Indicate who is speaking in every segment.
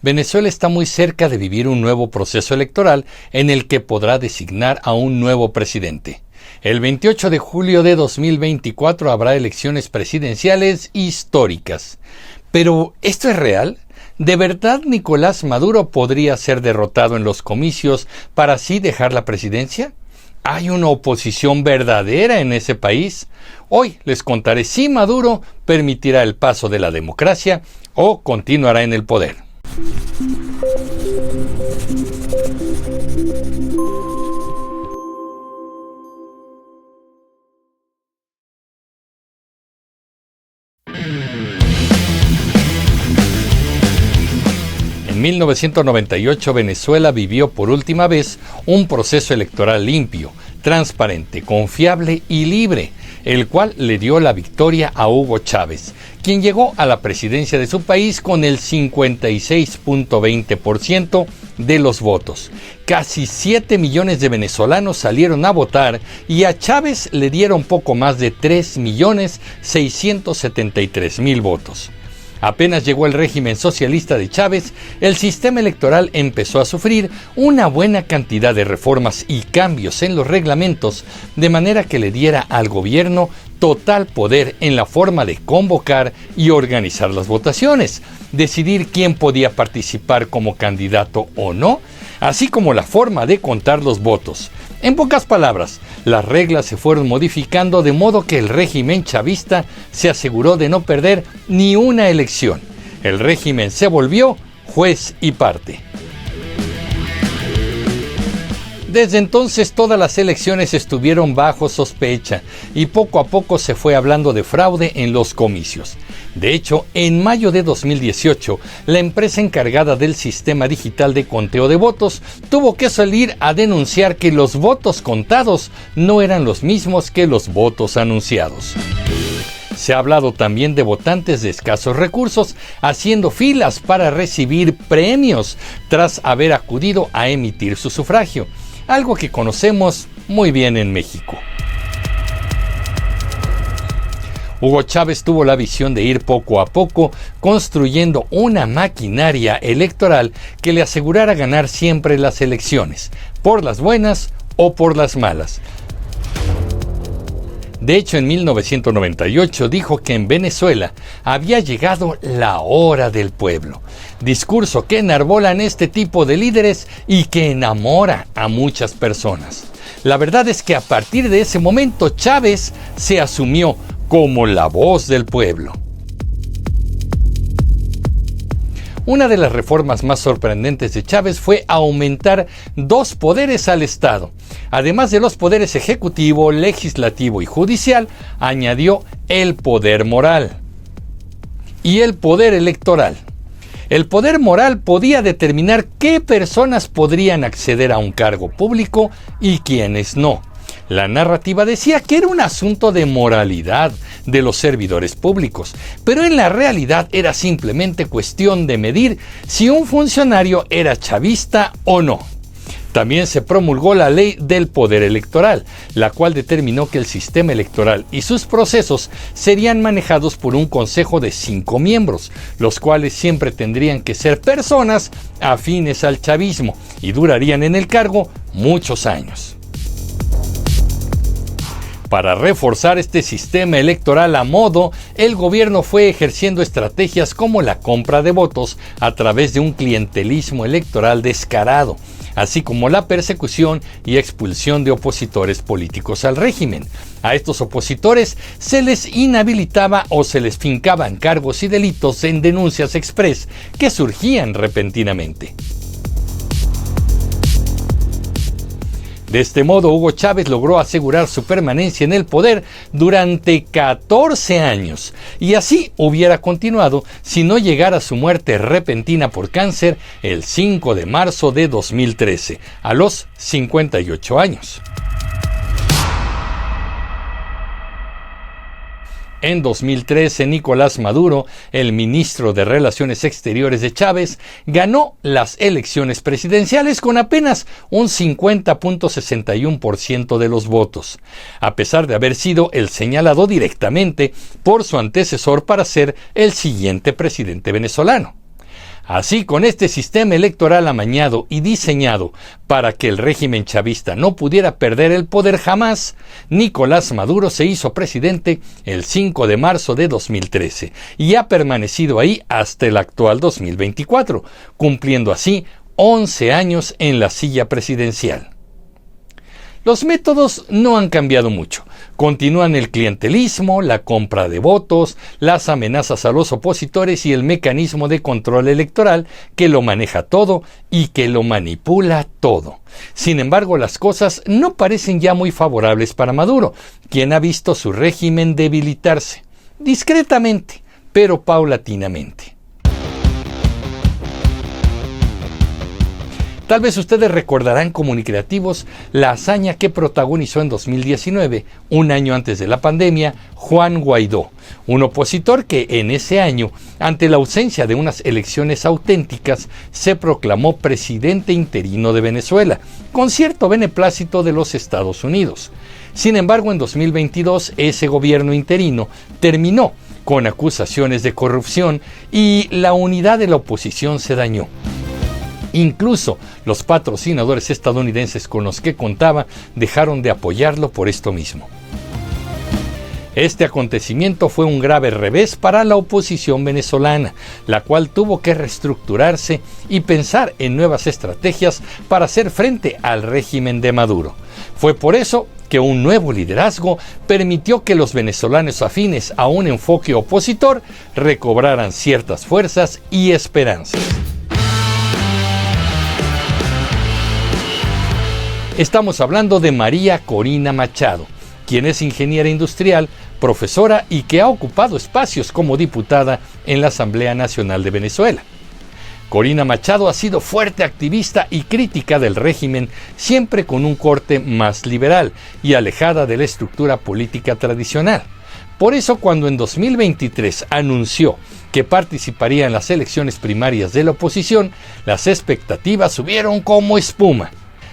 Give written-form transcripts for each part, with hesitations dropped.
Speaker 1: Venezuela está muy cerca de vivir un nuevo proceso electoral en el que podrá designar a un nuevo presidente. El 28 de julio de 2024 habrá elecciones presidenciales históricas. Pero, ¿esto es real? ¿De verdad Nicolás Maduro podría ser derrotado en los comicios para así dejar la presidencia? ¿Hay una oposición verdadera en ese país? Hoy les contaré si Maduro permitirá el paso de la democracia o continuará en el poder. En 1998 Venezuela vivió por última vez un proceso electoral limpio, transparente, confiable y libre, el cual le dio la victoria a Hugo Chávez, quien llegó a la presidencia de su país con el 56.20% de los votos. Casi 7 millones de venezolanos salieron a votar y a Chávez le dieron poco más de 3.673.000 votos. Apenas llegó el régimen socialista de Chávez, el sistema electoral empezó a sufrir una buena cantidad de reformas y cambios en los reglamentos, de manera que le diera al gobierno total poder en la forma de convocar y organizar las votaciones, decidir quién podía participar como candidato o no, así como la forma de contar los votos. En pocas palabras, las reglas se fueron modificando de modo que el régimen chavista se aseguró de no perder ni una elección. El régimen se volvió juez y parte. Desde entonces todas las elecciones estuvieron bajo sospecha y poco a poco se fue hablando de fraude en los comicios. De hecho, en mayo de 2018, la empresa encargada del sistema digital de conteo de votos tuvo que salir a denunciar que los votos contados no eran los mismos que los votos anunciados. Se ha hablado también de votantes de escasos recursos haciendo filas para recibir premios tras haber acudido a emitir su sufragio, algo que conocemos muy bien en México. Hugo Chávez tuvo la visión de ir poco a poco construyendo una maquinaria electoral que le asegurara ganar siempre las elecciones, por las buenas o por las malas. De hecho, en 1998 dijo que en Venezuela había llegado la hora del pueblo, discurso que enarbolan este tipo de líderes y que enamora a muchas personas. La verdad es que a partir de ese momento Chávez se asumió como la voz del pueblo. Una de las reformas más sorprendentes de Chávez fue aumentar 2 poderes al Estado. Además de los poderes ejecutivo, legislativo y judicial, añadió el poder moral y el poder electoral. El poder moral podía determinar qué personas podrían acceder a un cargo público y quiénes no. La narrativa decía que era un asunto de moralidad de los servidores públicos, pero en la realidad era simplemente cuestión de medir si un funcionario era chavista o no. También se promulgó la ley del poder electoral, la cual determinó que el sistema electoral y sus procesos serían manejados por un consejo de 5 miembros, los cuales siempre tendrían que ser personas afines al chavismo y durarían en el cargo muchos años. Para reforzar este sistema electoral a modo, el gobierno fue ejerciendo estrategias como la compra de votos a través de un clientelismo electoral descarado, así como la persecución y expulsión de opositores políticos al régimen. A estos opositores se les inhabilitaba o se les fincaban cargos y delitos en denuncias express que surgían repentinamente. De este modo, Hugo Chávez logró asegurar su permanencia en el poder durante 14 años, y así hubiera continuado si no llegara su muerte repentina por cáncer el 5 de marzo de 2013, a los 58 años. En 2013, Nicolás Maduro, el ministro de Relaciones Exteriores de Chávez, ganó las elecciones presidenciales con apenas un 50.61% de los votos, a pesar de haber sido el señalado directamente por su antecesor para ser el siguiente presidente venezolano. Así, con este sistema electoral amañado y diseñado para que el régimen chavista no pudiera perder el poder jamás, Nicolás Maduro se hizo presidente el 5 de marzo de 2013 y ha permanecido ahí hasta el actual 2024, cumpliendo así 11 años en la silla presidencial. Los métodos no han cambiado mucho. Continúan el clientelismo, la compra de votos, las amenazas a los opositores y el mecanismo de control electoral que lo maneja todo y que lo manipula todo. Sin embargo, las cosas no parecen ya muy favorables para Maduro, quien ha visto su régimen debilitarse, discretamente, pero paulatinamente. Tal vez ustedes recordarán comunicativos la hazaña que protagonizó en 2019, un año antes de la pandemia, Juan Guaidó, un opositor que en ese año, ante la ausencia de unas elecciones auténticas, se proclamó presidente interino de Venezuela, con cierto beneplácito de los Estados Unidos. Sin embargo, en 2022, ese gobierno interino terminó con acusaciones de corrupción y la unidad de la oposición se dañó. Incluso los patrocinadores estadounidenses con los que contaba dejaron de apoyarlo por esto mismo. Este acontecimiento fue un grave revés para la oposición venezolana, la cual tuvo que reestructurarse y pensar en nuevas estrategias para hacer frente al régimen de Maduro. Fue por eso que un nuevo liderazgo permitió que los venezolanos afines a un enfoque opositor recobraran ciertas fuerzas y esperanzas. Estamos hablando de María Corina Machado, quien es ingeniera industrial, profesora y que ha ocupado espacios como diputada en la Asamblea Nacional de Venezuela. Corina Machado ha sido fuerte activista y crítica del régimen, siempre con un corte más liberal y alejada de la estructura política tradicional. Por eso, cuando en 2023 anunció que participaría en las elecciones primarias de la oposición, las expectativas subieron como espuma.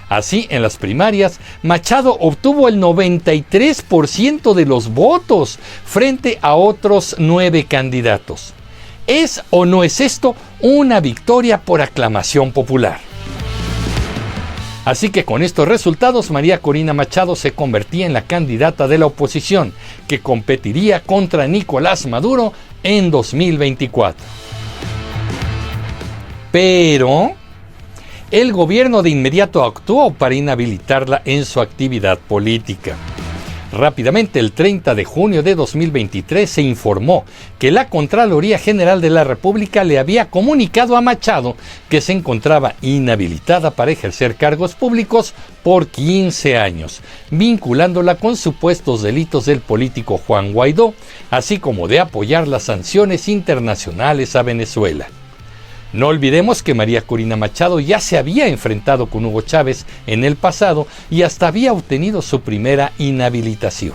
Speaker 1: Así, en las primarias, Machado obtuvo el 93% de los votos frente a otros 9 candidatos. ¿Es o no es esto una victoria por aclamación popular? Así que con estos resultados, María Corina Machado se convertía en la candidata de la oposición, que competiría contra Nicolás Maduro en 2024. Pero el gobierno de inmediato actuó para inhabilitarla en su actividad política. Rápidamente, el 30 de junio de 2023, se informó que la Contraloría General de la República le había comunicado a Machado que se encontraba inhabilitada para ejercer cargos públicos por 15 años, vinculándola con supuestos delitos del político Juan Guaidó, así como de apoyar las sanciones internacionales a Venezuela. No olvidemos que María Corina Machado ya se había enfrentado con Hugo Chávez en el pasado y hasta había obtenido su primera inhabilitación.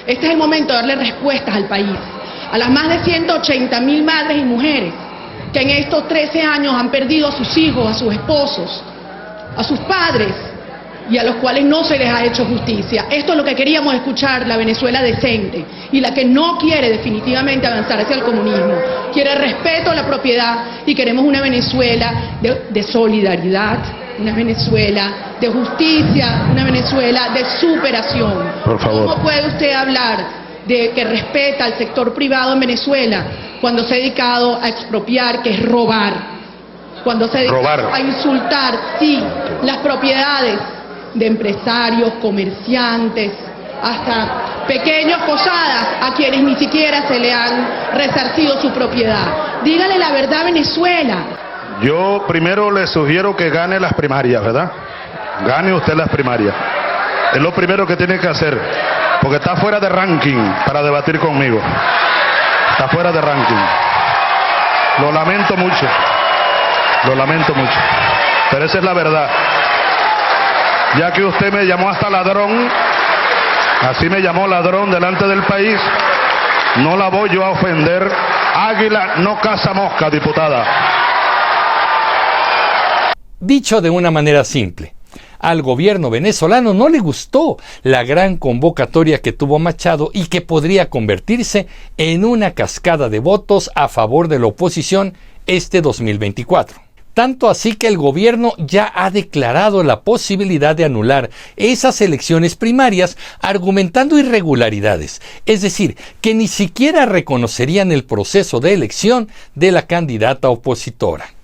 Speaker 2: Este es el momento de darle respuestas al país, a las más de 180.000 madres y mujeres que en estos 13 años han perdido a sus hijos, a sus esposos, a sus padres y a los cuales no se les ha hecho justicia. Esto es lo que queríamos escuchar, la Venezuela decente y la que no quiere definitivamente avanzar hacia el comunismo. Quiere respeto a la propiedad y queremos una Venezuela de solidaridad, una Venezuela de justicia, una Venezuela de superación.
Speaker 3: Por favor.
Speaker 2: ¿Cómo puede usted hablar de que respeta al sector privado en Venezuela cuando se ha dedicado a expropiar, que es robar? Cuando se ha dedicado a insultar, sí, las propiedades de empresarios, comerciantes, hasta pequeños posadas a quienes ni siquiera se le han resarcido su propiedad. Dígale la verdad a Venezuela.
Speaker 3: Yo primero le sugiero que gane las primarias, ¿verdad? Gane usted las primarias. Es lo primero que tiene que hacer, porque está fuera de ranking para debatir conmigo. Está fuera de ranking. Lo lamento mucho. Lo lamento mucho. Pero esa es la verdad. Ya que usted me llamó hasta ladrón, así me llamó ladrón delante del país, no la voy yo a ofender. Águila no caza mosca, diputada.
Speaker 1: Dicho de una manera simple, al gobierno venezolano no le gustó la gran convocatoria que tuvo Machado y que podría convertirse en una cascada de votos a favor de la oposición este 2024. Tanto así que el gobierno ya ha declarado la posibilidad de anular esas elecciones primarias argumentando irregularidades, es decir, que ni siquiera reconocerían el proceso de elección de la candidata opositora.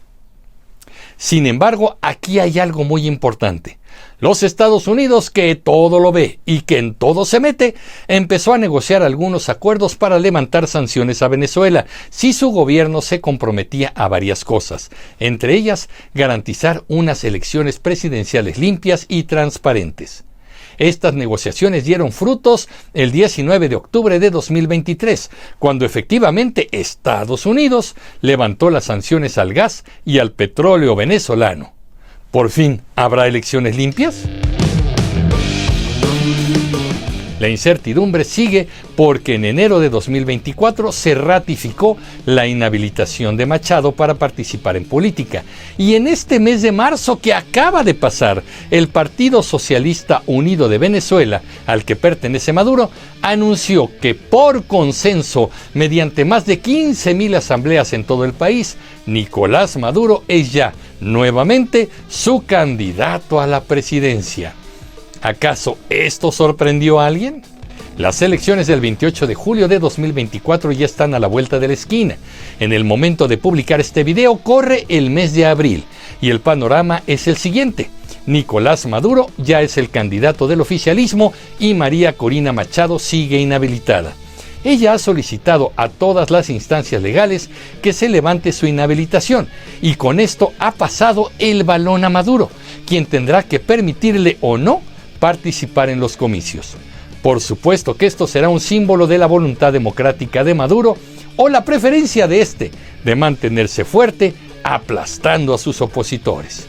Speaker 1: Sin embargo, aquí hay algo muy importante. Los Estados Unidos, que todo lo ve y que en todo se mete, empezó a negociar algunos acuerdos para levantar sanciones a Venezuela si su gobierno se comprometía a varias cosas, entre ellas garantizar unas elecciones presidenciales limpias y transparentes. Estas negociaciones dieron frutos el 19 de octubre de 2023, cuando efectivamente Estados Unidos levantó las sanciones al gas y al petróleo venezolano. ¿Por fin habrá elecciones limpias? La incertidumbre sigue porque en enero de 2024 se ratificó la inhabilitación de Machado para participar en política. Y en este mes de marzo que acaba de pasar, el Partido Socialista Unido de Venezuela, al que pertenece Maduro, anunció que por consenso, mediante más de 15,000 asambleas en todo el país, Nicolás Maduro es ya nuevamente su candidato a la presidencia. ¿Acaso esto sorprendió a alguien? Las elecciones del 28 de julio de 2024 ya están a la vuelta de la esquina. En el momento de publicar este video corre el mes de abril y el panorama es el siguiente. Nicolás Maduro ya es el candidato del oficialismo y María Corina Machado sigue inhabilitada. Ella ha solicitado a todas las instancias legales que se levante su inhabilitación y con esto ha pasado el balón a Maduro, quien tendrá que permitirle o no participar en los comicios. Por supuesto que esto será un símbolo de la voluntad democrática de Maduro o la preferencia de este de mantenerse fuerte aplastando a sus opositores.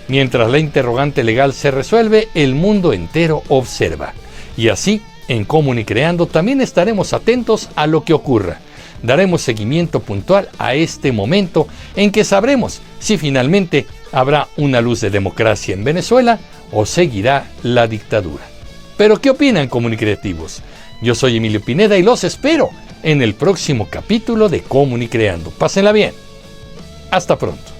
Speaker 1: Mientras la interrogante legal se resuelve, el mundo entero observa. Y así, en Comunicreando también estaremos atentos a lo que ocurra. Daremos seguimiento puntual a este momento en que sabremos si finalmente habrá una luz de democracia en Venezuela o seguirá la dictadura. ¿Pero qué opinan, comunicreativos? Yo soy Emilio Pineda y los espero en el próximo capítulo de Comunicreando. Pásenla bien. Hasta pronto.